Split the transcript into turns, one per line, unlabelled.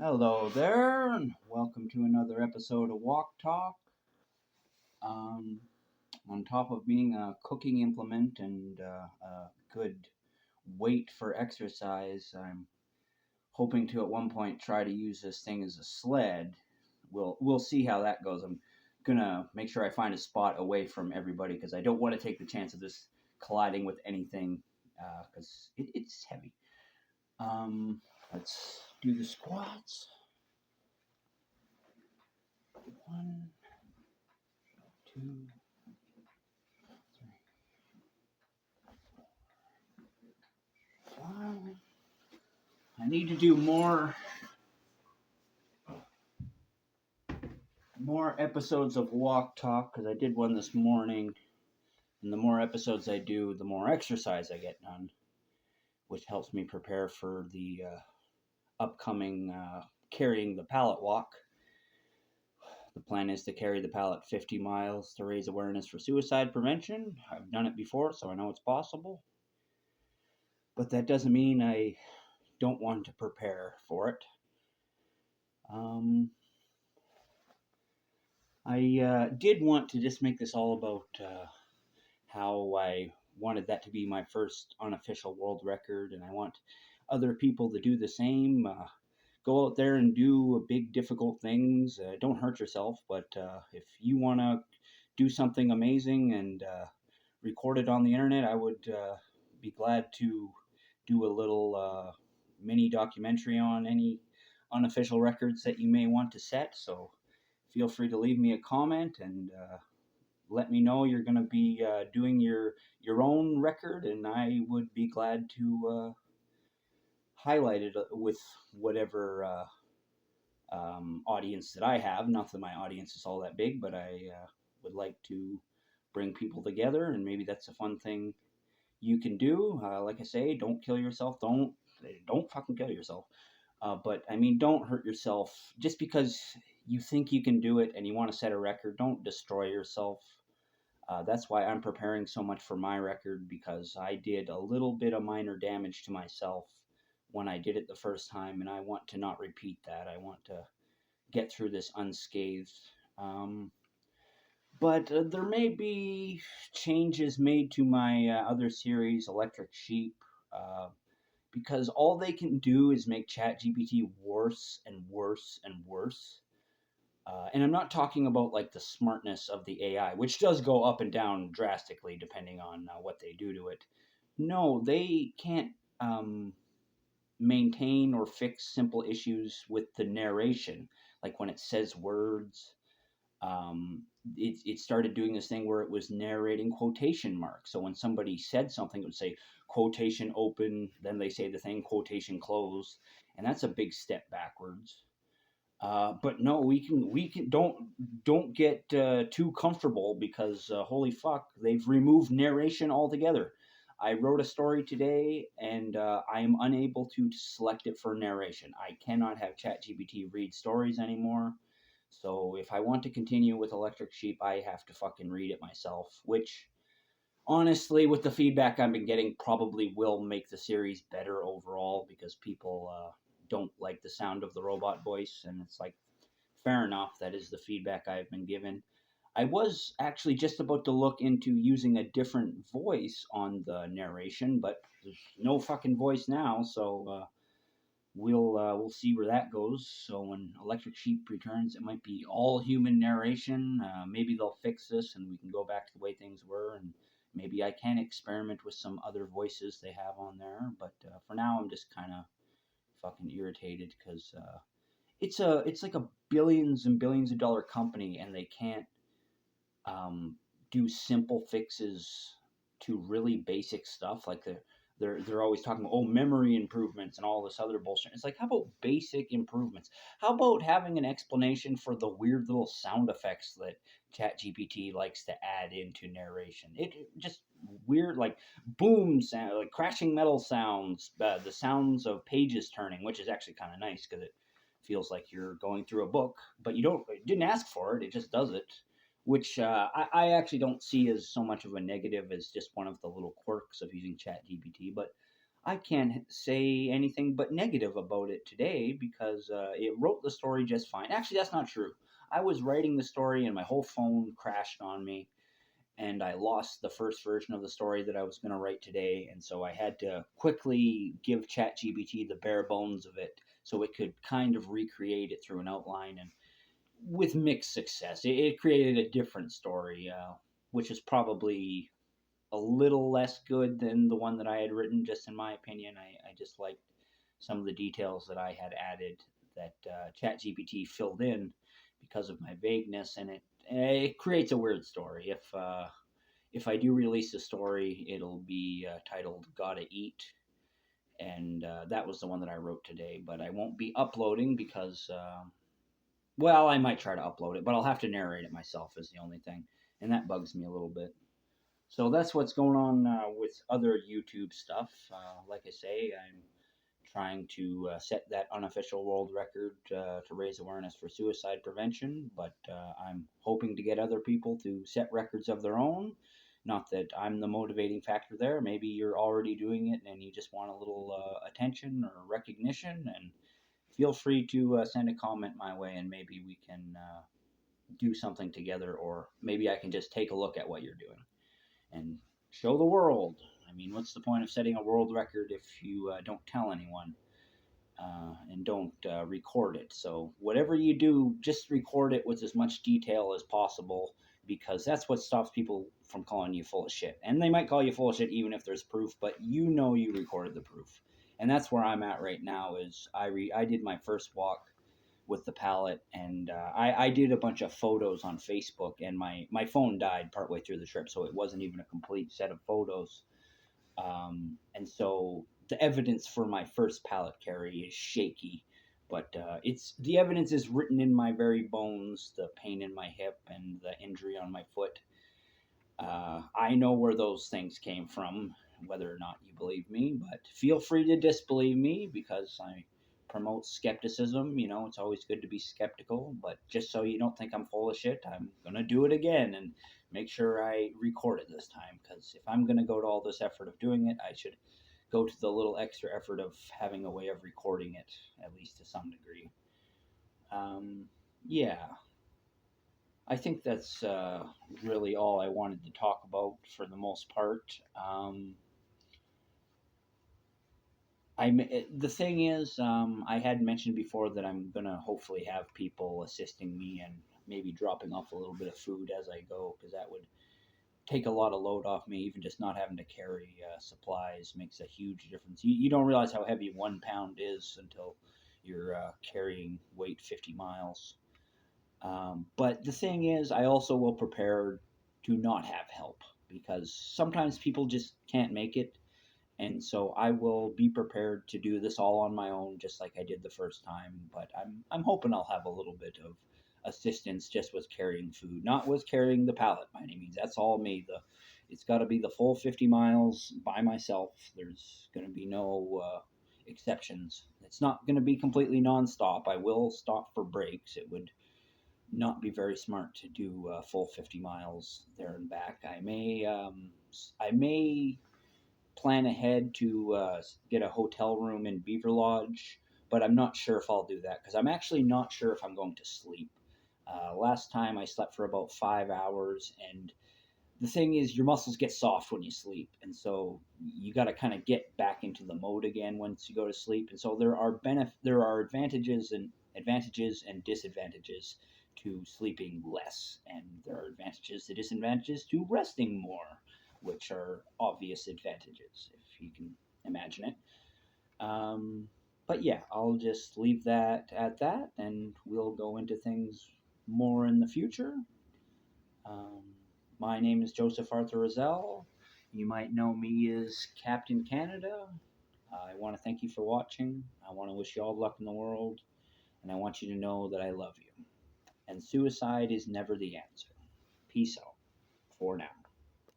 Hello there, and welcome to another episode of WOK TALK. Um, on top of being a cooking implement and a good weight for exercise, I'm hoping to at one point try to use this thing as a sled. We'll see how that goes. I'm gonna make sure I find a spot away from everybody because I don't want to take the chance of this colliding with anything because it's heavy. Let's do the squats. One, two, five. I need to do more episodes of Walk Talk because I did one this morning, and the more episodes I do, the more exercise I get done, which helps me prepare for the upcoming carrying the pallet walk. The plan is to carry the pallet 50 miles to raise awareness for suicide prevention. I've done it before, so I know it's possible. But that doesn't mean I don't want to prepare for it. I did want to just make this all about how I wanted that to be my first unofficial world record, and I want other people to do the same. Go out there and do big, difficult things. Don't hurt yourself, but if you want to do something amazing and record it on the internet, I would be glad to do a little mini documentary on any unofficial records that you may want to set. So feel free to leave me a comment and let me know you're going to be doing your own record, and I would be glad to highlight it with whatever audience that I have. Not that my audience is all that big, but I would like to bring people together, and maybe that's a fun thing you can do. Like I say, don't kill yourself. Don't fucking kill yourself. But I mean, don't hurt yourself just because you think you can do it and you want to set a record. Don't destroy yourself. That's why I'm preparing so much for my record, because I did a little bit of minor damage to myself when I did it the first time, and I want to not repeat that. I want to get through this unscathed. But there may be changes made to my other series, Electric Sheep, because all they can do is make ChatGPT worse and worse and worse. And I'm not talking about like the smartness of the AI, which does go up and down drastically depending on what they do to it. No, they can't maintain or fix simple issues with the narration, like when it says words. It started doing this thing where it was narrating quotation marks. So when somebody said something, it would say quotation open, then they say the thing quotation close, and that's a big step backwards. But no, we can don't get too comfortable because holy fuck, they've removed narration altogether. I wrote a story today, and I am unable to select it for narration. I cannot have ChatGPT read stories anymore. So if I want to continue with Electric Sheep, I have to fucking read it myself, which honestly, with the feedback I've been getting, probably will make the series better overall because people don't like the sound of the robot voice, and it's like, fair enough, that is the feedback I've been given. I was actually just about to look into using a different voice on the narration, but there's no fucking voice now, so we'll see where that goes. So when Electric Sheep returns, it might be all human narration. Maybe they'll fix this and we can go back to the way things were, and maybe I can experiment with some other voices they have on there. But for now, I'm just kind of fucking irritated because it's like a billions and billions of dollar company, and they can't do simple fixes to really basic stuff. Like they're always talking about, oh, memory improvements and all this other bullshit. It's like, how about basic improvements? How about having an explanation for the weird little sound effects that ChatGPT likes to add into narration? It just weird, like boom sound, like crashing metal sounds, the sounds of pages turning, which is actually kind of nice because it feels like you're going through a book, but it didn't ask for it. It just does it, which I actually don't see as so much of a negative as just one of the little quirks of using ChatGPT. But I can't say anything but negative about it today because it wrote the story just fine. Actually, that's not true. I was writing the story and my whole phone crashed on me, and I lost the first version of the story that I was going to write today, and so I had to quickly give ChatGPT the bare bones of it so it could kind of recreate it through an outline, and with mixed success. It created a different story, which is probably a little less good than the one that I had written, just in my opinion. I just liked some of the details that I had added that ChatGPT filled in because of my vagueness, and it creates a weird story. If I do release a story, it'll be titled "Gotta Eat," and that was the one that I wrote today. But I won't be uploading because, well, I might try to upload it, but I'll have to narrate it myself. Is the only thing, and that bugs me a little bit. So that's what's going on with other YouTube stuff. Like I say, I'm trying to set that unofficial world record to raise awareness for suicide prevention, but I'm hoping to get other people to set records of their own. Not that I'm the motivating factor there. Maybe you're already doing it and you just want a little attention or recognition, and feel free to send a comment my way, and maybe we can do something together, or maybe I can just take a look at what you're doing and show the world. I mean, what's the point of setting a world record if you don't tell anyone and don't record it? So, whatever you do, just record it with as much detail as possible because that's what stops people from calling you full of shit. And they might call you full of shit even if there's proof, but you know you recorded the proof. And that's where I'm at right now. Is I did my first walk with the pallet, and I did a bunch of photos on Facebook, and my phone died partway through the trip, so it wasn't even a complete set of photos. And so the evidence for my first pallet carry is shaky, but it's the evidence is written in my very bones, the pain in my hip and the injury on my foot. I know where those things came from, whether or not you believe me, but feel free to disbelieve me because I promote skepticism. You know, it's always good to be skeptical, but just so you don't think I'm full of shit, I'm going to do it again and make sure I record it this time, because if I'm going to go to all this effort of doing it, I should go to the little extra effort of having a way of recording it, at least to some degree. Um, yeah, I think that's really all I wanted to talk about for the most part. The thing is, I had mentioned before that I'm gonna hopefully have people assisting me and maybe dropping off a little bit of food as I go, because that would take a lot of load off me. Even just not having to carry supplies makes a huge difference. You don't realize how heavy 1 pound is until you're carrying weight 50 miles. But the thing is, I also will prepare to not have help because sometimes people just can't make it. And so I will be prepared to do this all on my own, just like I did the first time. But I'm hoping I'll have a little bit of assistance just with carrying food, not with carrying the pallet by any means. That's all me. It's got to be the full 50 miles by myself. There's going to be no exceptions. It's not going to be completely nonstop. I will stop for breaks. It would not be very smart to do full 50 miles there and back. I may plan ahead to get a hotel room in Beaver Lodge, but I'm not sure if I'll do that because I'm actually not sure if I'm going to sleep. Last time I slept for about 5 hours, and the thing is, your muscles get soft when you sleep, and so you got to kind of get back into the mode again once you go to sleep. And so there are advantages and disadvantages to sleeping less, and there are advantages and disadvantages to resting more, which are obvious advantages if you can imagine it. Um, but yeah, I'll just leave that at that, and we'll go into things more in the future. Um, my name is Joseph Arthur Roszell. You might know me as Captain Canada. I want to thank you for watching. I want to wish you all the luck in the world, and I want you to know that I love you. And suicide is never the answer. Peace out for now.